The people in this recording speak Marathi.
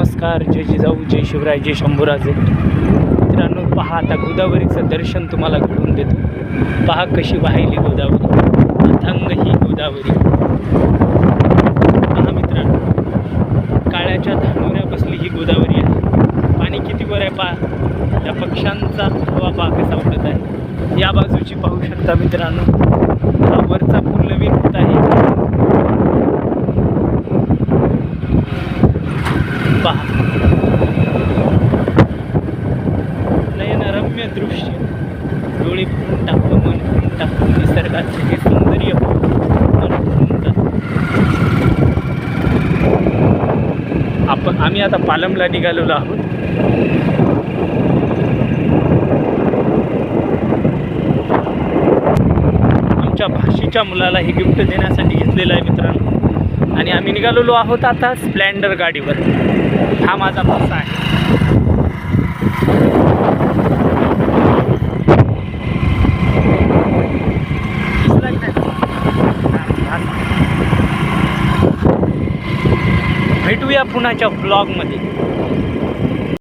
नमस्कार, जय जिजाऊ, जय शिवराय, जय शंभूराजे. मित्रांनो, पहा आता गोदावरीचं दर्शन तुम्हाला घडवून देतो. पहा कशी वाहिली गोदावरी, अथांग ही गोदावरी. पहा मित्रांनो, काळ्याच्या धानोऱ्या बसली ही गोदावरी आहे. पाणी किती वर आहे पहा. त्या पक्ष्यांचा हवा पहा कसा उडत आहे. या बाजूची पाहू शकता मित्रांनो, हा वरचा पूल नवीन होत आहे. पहा, नयनरम्य दृश्य, डोळे भरून टाकतो, मन भरून टाकतो. निसर्गाचे हे सौंदर्य मन भरून जातं. आम्ही आता पालमला निघालेलो आहोत. आमच्या भाषेच्या मुलाला हे गिफ्ट देण्यासाठी घेतलेलं आहे मित्रांनो. आणि आम्ही निघालेलो आहोत आता स्प्लेंडर गाडीवर. हा माझा भाषा आहे. भेटूया पुण्याच्या ब्लॉगमध्ये.